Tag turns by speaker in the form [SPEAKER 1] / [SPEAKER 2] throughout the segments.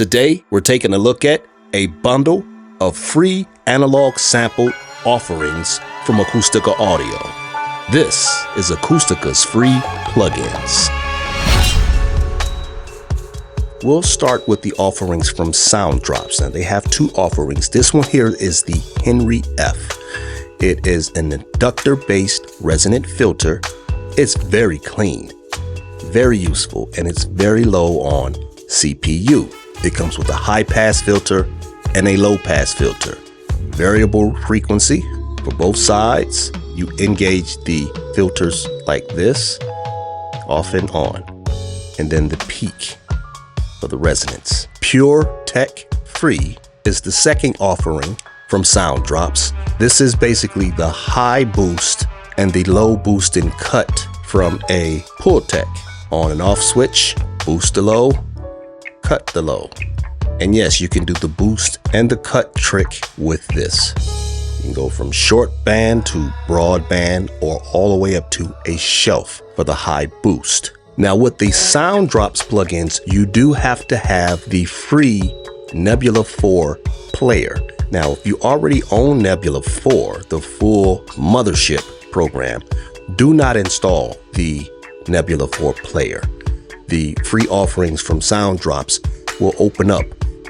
[SPEAKER 1] Today, we're taking a look at a bundle of free analog sample offerings from Acustica Audio. This is Acustica's free plugins. We'll start with the offerings from Sound Drops. Now, they have two offerings. This one here is the Henry F. It is an inductor-based resonant filter. It's very clean, very useful, and it's very low on CPU. It comes with a high-pass filter and a low-pass filter. Variable frequency for both sides. You engage the filters like this, off and on, and then the peak for the resonance. Pure Tech Free is the second offering from Sound Drops. This is basically the high boost and the low boost and cut from a Pultec. On and off switch, boost the low, cut the low. And yes, you can do the boost and the cut trick with this. You can go from short band to broad band or all the way up to a shelf for the high boost. Now with the Sound Drops plugins, you do have to have the free Nebula 4 player. Now, if you already own Nebula 4, the full mothership program, do not install the Nebula 4 player. The free offerings from Sound Drops will open up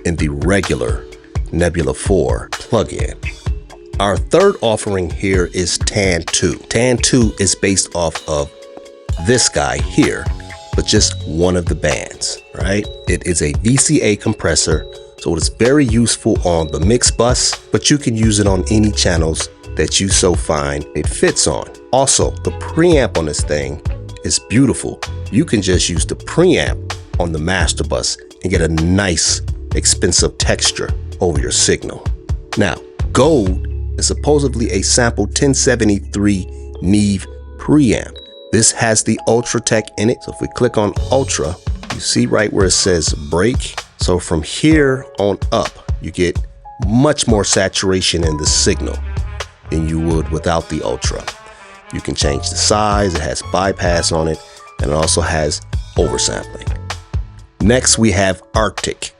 [SPEAKER 1] in the regular Nebula 4 plugin. Our third offering here is Tan 2. Tan 2 is based off of this guy here, but just one of the bands, right? It is a VCA compressor, so it's very useful on the mix bus, but you can use it on any channels that you so find it fits on. Also, the preamp on this thing is beautiful. You can just use the preamp on the master bus and get a nice, expensive texture over your signal. Now, Gold is supposedly a sample 1073 Neve preamp. This has the Ultra Tech in it. So if we click on Ultra, you see right where it says break. So from here on up, you get much more saturation in the signal than you would without the Ultra. You can change the size, it has bypass on it, and it also has oversampling. Next, we have Arctic.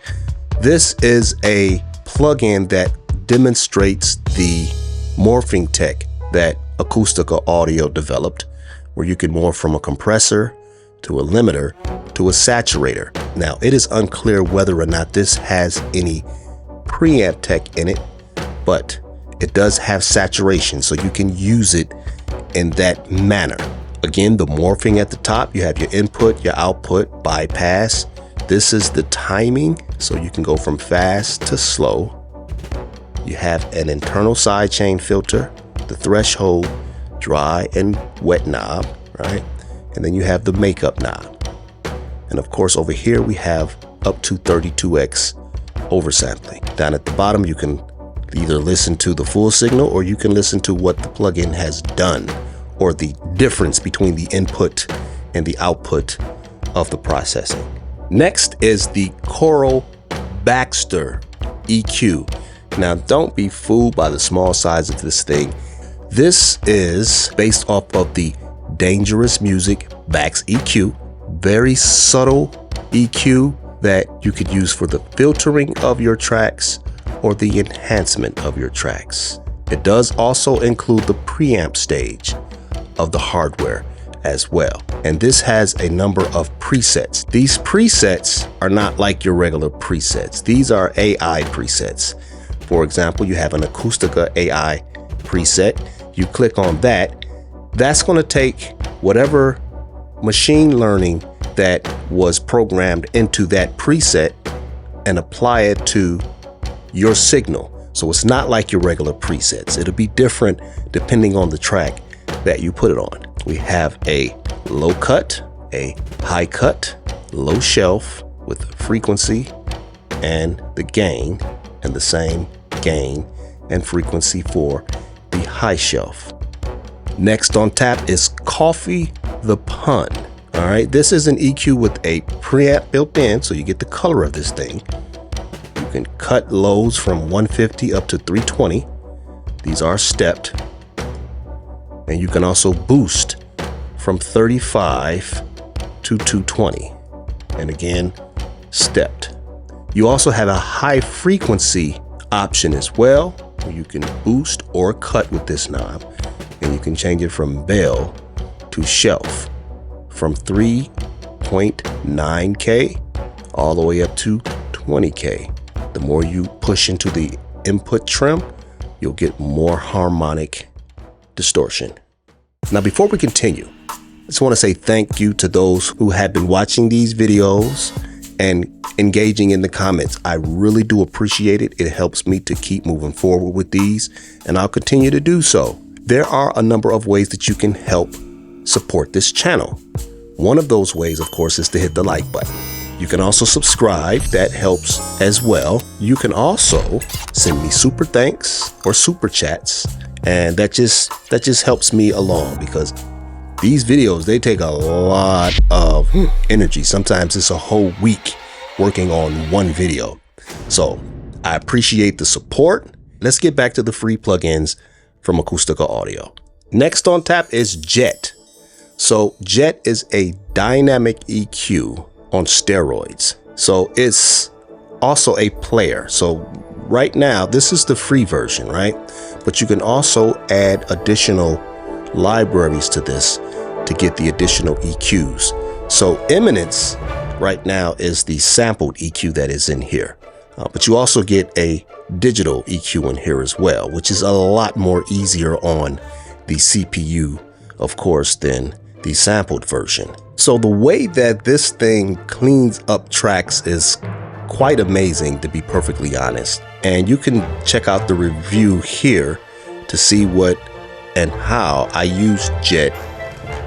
[SPEAKER 1] This is a plugin that demonstrates the morphing tech that Acustica Audio developed, where you can morph from a compressor to a limiter to a saturator. Now, it is unclear whether or not this has any preamp tech in it, but it does have saturation, so you can use it in that manner. Again, the morphing at the top, you have your input, your output, bypass. This is the timing, so you can go from fast to slow. You have an internal sidechain filter, the threshold, dry and wet knob, right? And then you have the makeup knob. And of course, over here we have up to 32x oversampling. Down at the bottom, you can either listen to the full signal or you can listen to what the plugin has done, or the difference between the input and the output of the processing. Next is the Coral Baxter EQ. Now, don't be fooled by the small size of this thing. This is based off of the Dangerous Music Baxter EQ. Very subtle EQ that you could use for the filtering of your tracks or the enhancement of your tracks. It does also include the preamp stage of the hardware as well. And this has a number of presets. These presets are not like your regular presets. These are AI presets. For example, you have an Acustica AI preset. You click on that. That's going to take whatever machine learning that was programmed into that preset and apply it to your signal. So it's not like your regular presets. It'll be different depending on the track that you put it on. We have a low cut, a high cut, low shelf with frequency and the gain, and the same gain and frequency for the high shelf. Next on tap is Coffee the Pun. All right, this is an EQ with a preamp built in, so you get the color of this thing. You can cut lows from 150 up to 320. These are stepped. And you can also boost from 35 to 220. And again, stepped. You also have a high frequency option as well, where you can boost or cut with this knob, and you can change it from bell to shelf from 3.9K all the way up to 20K. The more you push into the input trim, you'll get more harmonic distortion. Now, before we continue, I just want to say thank you to those who have been watching these videos and engaging in the comments. I really do appreciate it. It helps me to keep moving forward with these, and I'll continue to do so. There are a number of ways that you can help support this channel. One of those ways, of course, is to hit the like button. You can also subscribe. That helps as well. You can also send me super thanks or super chats, and that just helps me along, because these videos, they take a lot of energy. Sometimes it's a whole week working on one video. So I appreciate the support. Let's get back to the free plugins from Acustica Audio. Next on tap is Jet. So Jet is a dynamic EQ on steroids. So it's also a player. So right now, this is the free version, right? But you can also add additional libraries to this to get the additional EQs. So Eminence right now is the sampled EQ that is in here. But you also get a digital EQ in here as well, which is a lot more easier on the CPU, of course, than the sampled version. So the way that this thing cleans up tracks is quite amazing, to be perfectly honest. And you can check out the review here to see what and how I use Jet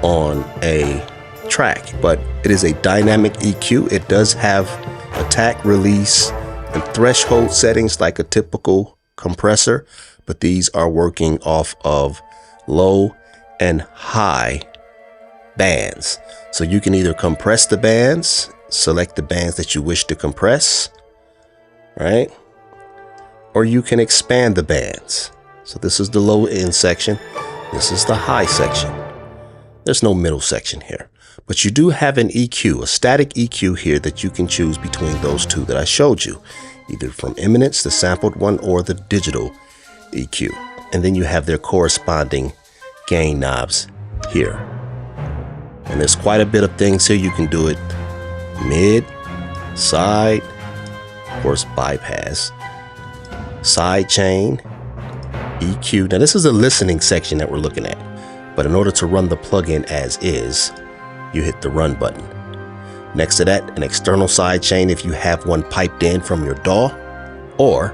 [SPEAKER 1] on a track. But it is a dynamic EQ. It does have attack, release, and threshold settings like a typical compressor, but these are working off of low and high bands. So you can either compress the bands, select the bands that you wish to compress, right? Or you can expand the bands. So this is the low end section. This is the high section. There's no middle section here, but you do have an EQ, a static EQ here that you can choose between those two that I showed you, either from Eminence, the sampled one, or the digital EQ. And then you have their corresponding gain knobs here. And there's quite a bit of things here. You can do it mid, side, of course, bypass, side chain, EQ. Now this is the listening section that we're looking at. But in order to run the plugin as is, you hit the run button. Next to that, an external side chain if you have one piped in from your DAW, or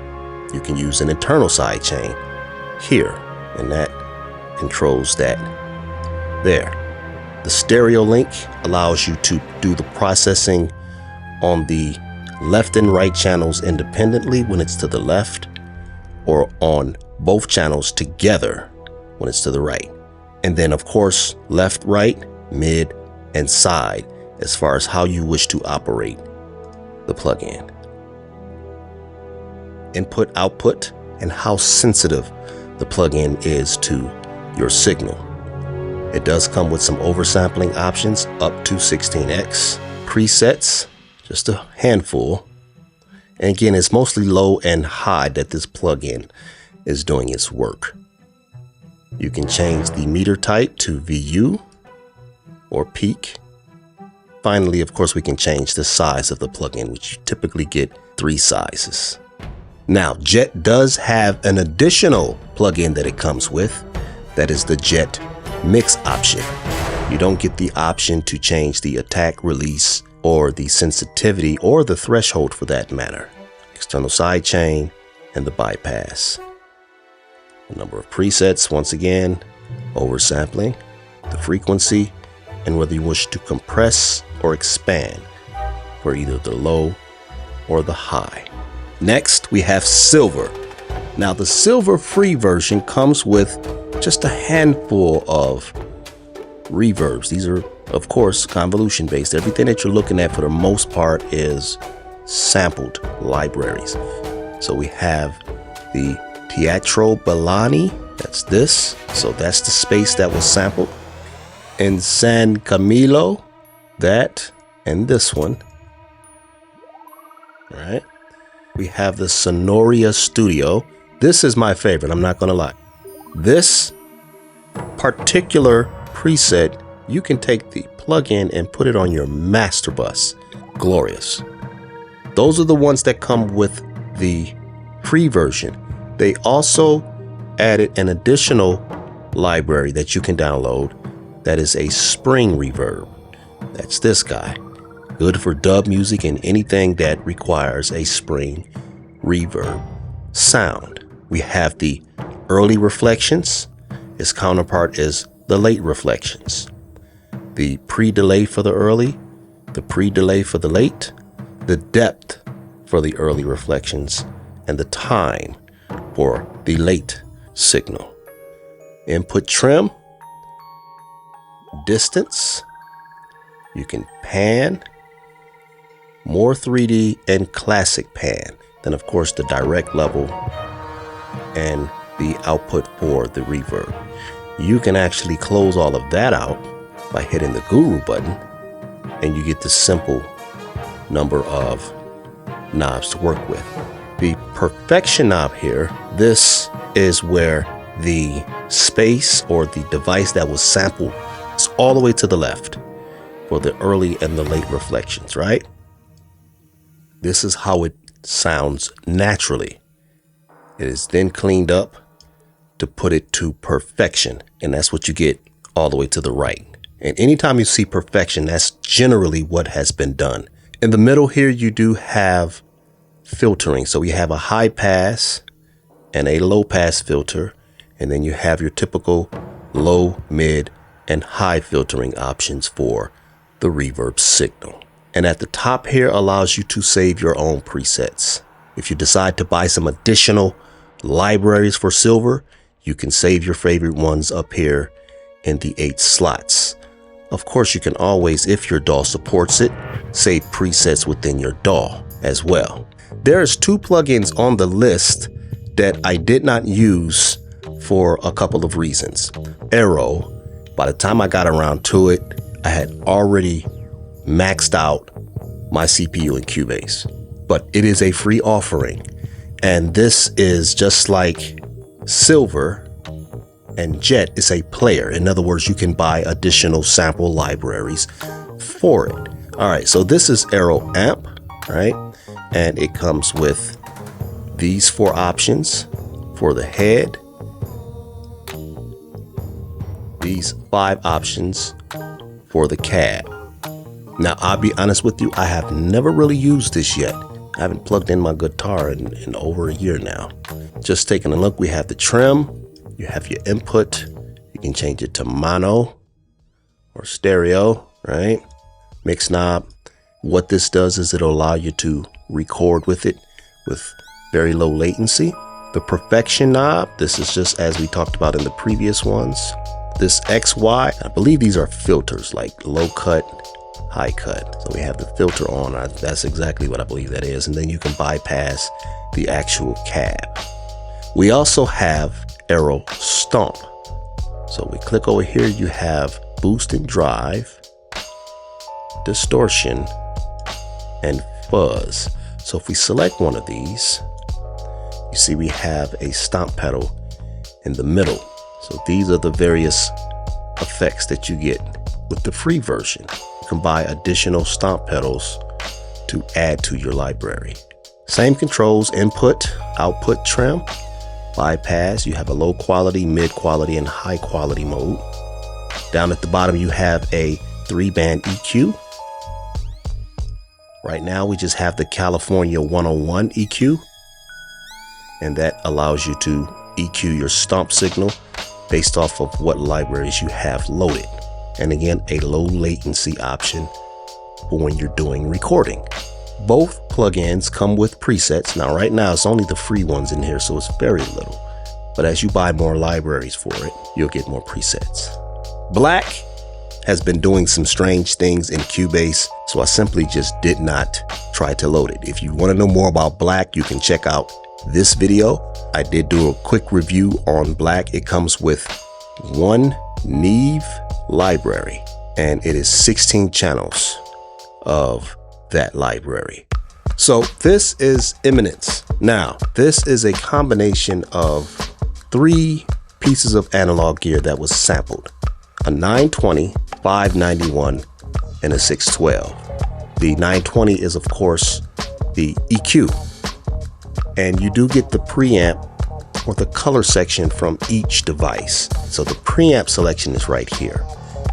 [SPEAKER 1] you can use an internal side chain here, and that controls that there. The stereo link allows you to do the processing on the left and right channels independently when it's to the left, or on both channels together when it's to the right. And then, of course, left, right, mid, and side as far as how you wish to operate the plugin. Input, output, and how sensitive the plugin is to your signal. It does come with some oversampling options up to 16x. Presets, just a handful. And again, it's mostly low and high that this plugin is doing its work. You can change the meter type to VU or peak. Finally, of course, we can change the size of the plugin, which you typically get 3 sizes. Now, Jet does have an additional plugin that it comes with. That is the Jet Mix option. You don't get the option to change the attack, release, or the sensitivity, or the threshold for that matter. External side chain and the bypass. A number of presets, once again, oversampling, the frequency, and whether you wish to compress or expand for either the low or the high. Next, we have Silver. Now, the Silver free version comes with just a handful of reverbs. These are, of course, convolution based. Everything that you're looking at for the most part is sampled libraries. So we have the Teatro Bellani, that's this. So that's the space that was sampled. And San Camilo, that, and this one. All right. we have the Sonoria Studio. This is my favorite, I'm not gonna lie. This particular preset, you can take the plugin and put it on your master bus. Glorious. Those are the ones that come with the free version. They also added an additional library that you can download that is a spring reverb. That's this guy. Good for dub music and anything that requires a spring reverb sound. We have the early reflections. Its counterpart is the late reflections. The pre-delay for the early, the pre-delay for the late, the depth for the early reflections, and the time for the late signal. Input trim, distance, you can pan, more 3D, and classic pan. Then of course the direct level and the output for the reverb. You can actually close all of that out by hitting the guru button, and you get the simple number of knobs to work with. The perfection knob here, this is where the space or the device that was sampled is all the way to the left for the early and the late reflections, right? This is how it sounds naturally. It is then cleaned up to put it to perfection, and that's what you get all the way to the right. And anytime you see perfection, that's generally what has been done. In the middle here, you do have filtering. So you have a high pass and a low pass filter, and then you have your typical low, mid, and high filtering options for the reverb signal. And at the top here allows you to save your own presets. If you decide to buy some additional libraries for silver, you can save your favorite ones up here in the 8 slots. Of course, you can always, if your DAW supports it, save presets within your DAW as well. There's 2 plugins on the list that I did not use for a couple of reasons. Aero, by the time I got around to it, I had already maxed out my CPU in Cubase, but it is a free offering. And this is just like Silver and Jet is a player. In other words, you can buy additional sample libraries for it. All right, so this is Aero Amp, right? And it comes with these 4 options for the head, these 5 options for the cab. Now, I'll be honest with you, I have never really used this yet. I haven't plugged in my guitar in over a year now. Just taking a look, we have the trim, you have your input, you can change it to mono or stereo, right? Mix knob. What this does is it'll allow you to record with it with very low latency. The perfection knob, this is just as we talked about in the previous ones. This XY, I believe these are filters like low cut, high cut. So we have the filter on, that's exactly what I believe that is. And then you can bypass the actual cab. We also have Aero Stomp. So we click over here, you have boost and drive, distortion, and fuzz. So if we select one of these, you see we have a stomp pedal in the middle. So these are the various effects that you get with the free version. You can buy additional stomp pedals to add to your library. Same controls, input, output, trim, bypass. You have a low quality, mid quality, and high quality mode. Down at the bottom, you have a 3-band EQ. Right now, we just have the California 101 EQ, and that allows you to EQ your stomp signal based off of what libraries you have loaded. And again, a low latency option for when you're doing recording. Both plugins come with presets. Now, right now, it's only the free ones in here, so it's very little. But as you buy more libraries for it, you'll get more presets. Black has been doing some strange things in Cubase, so I simply just did not try to load it. If you want to know more about Black, you can check out this video. I did do a quick review on Black. It comes with 1 Neve library, and it is 16 channels of that library. So this is Eminence. Now, this is a combination of 3 pieces of analog gear that was sampled: a 920, 591, and a 612. The 920 is, of course, the EQ. And you do get the preamp or the color section from each device. So the preamp selection is right here.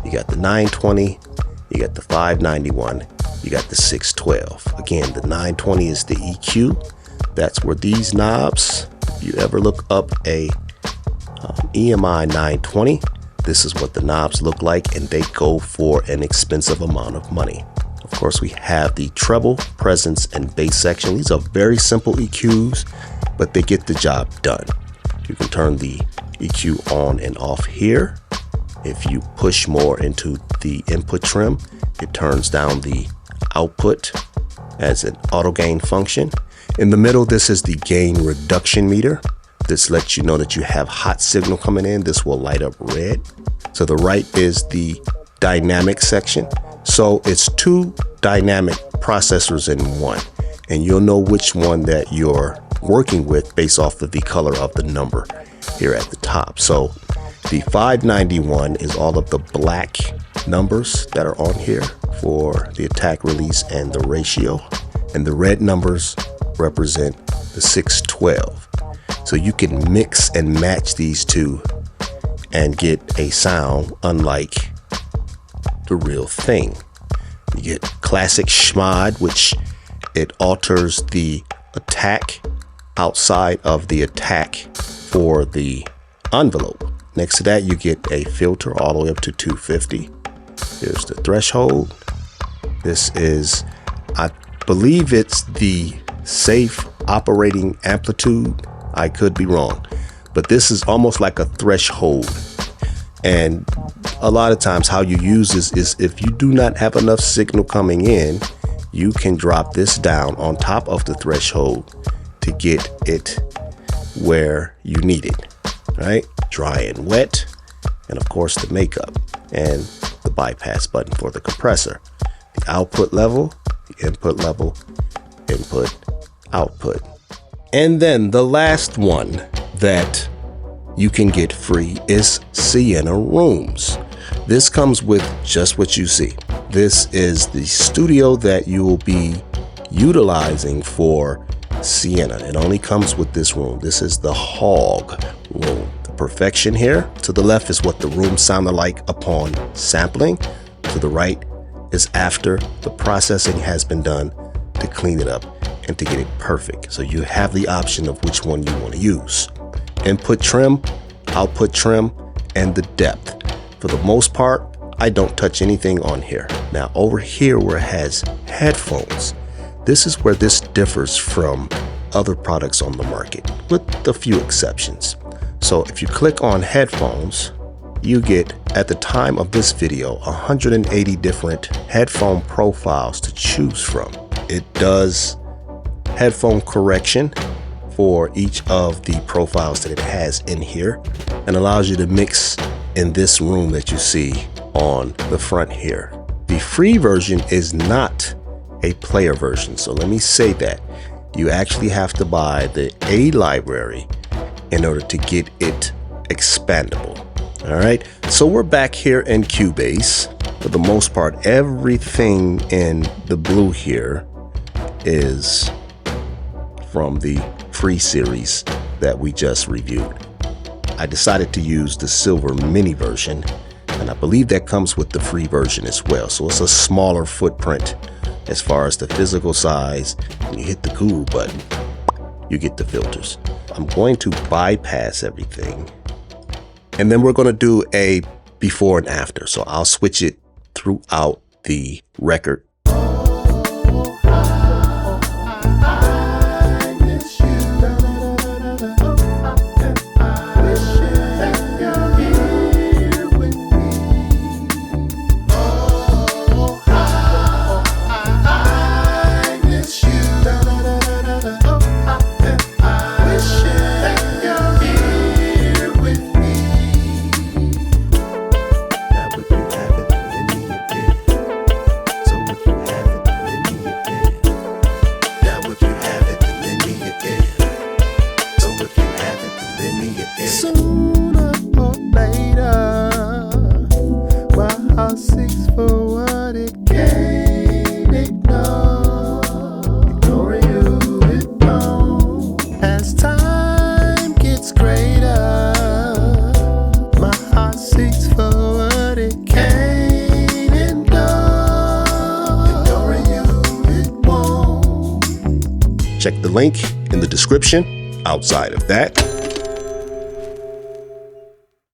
[SPEAKER 1] You got the 920, you got the 591, you got the 612. Again, the 920 is the EQ. That's where these knobs, if you ever look up a EMI 920, this is what the knobs look like, and they go for an expensive amount of money. Of course, we have the treble, presence, and bass section. These are very simple EQs, but they get the job done. You can turn the EQ on and off here. If you push more into the input trim, it turns down the output as an auto gain function. In the middle, this is the gain reduction meter. This lets you know that you have hot signal coming in. This will light up red. To the right is the dynamic section. So it's 2 dynamic processors in one, and you'll know which one that you're working with based off of the color of the number here at the top. So the 591 is all of the black numbers that are on here for the attack, release, and the ratio, and the red numbers represent the 612. So you can mix and match these 2 and get a sound unlike the real thing. You get classic schmod, which it alters the attack outside of the attack for the envelope. Next to that, you get a filter all the way up to 250. Here's the threshold. This is, I believe it's the safe operating amplitude. I could be wrong, but this is almost like a threshold. And a lot of times how you use this is if you do not have enough signal coming in, you can drop this down on top of the threshold to get it where you need it, right? Dry and wet, and of course the makeup and the bypass button for the compressor. The output level, the input level, input, output. And then the last one that you can get free is Sienna Rooms. This comes with just what you see. This is the studio that you will be utilizing for Sienna. It only comes with this room. This is the hog room. The perfection here. To the left is what the room sounded like upon sampling. To the right is after the processing has been done to clean it up and to get it perfect. So you have the option of which one you want to use. Input trim, output trim, and the depth. For the most part, I don't touch anything on here. Now over here where it has headphones, this is where this differs from other products on the market, with a few exceptions. So if you click on headphones, you get, at the time of this video, 180 different headphone profiles to choose from. It does headphone correction for each of the profiles that it has in here, and allows you to mix in this room that you see on the front here. The free version is not a player version, so let me say that. You actually have to buy the A library in order to get it expandable. All right, so we're back here in Cubase. For the most part, everything in the blue here is from the free series that we just reviewed. I decided to use the silver mini version, and I believe that comes with the free version as well. So it's a smaller footprint as far as the physical size. When you hit the guru button, you get the filters. I'm going to bypass everything, and then we're going to do a before and after. So I'll switch it throughout the record. heart seeks for what it can't ignore. Ignoring you, it won't. As time gets greater, my heart seeks for what it can't endure. Ignoring you, it won't. Check the link in the description. Outside of that,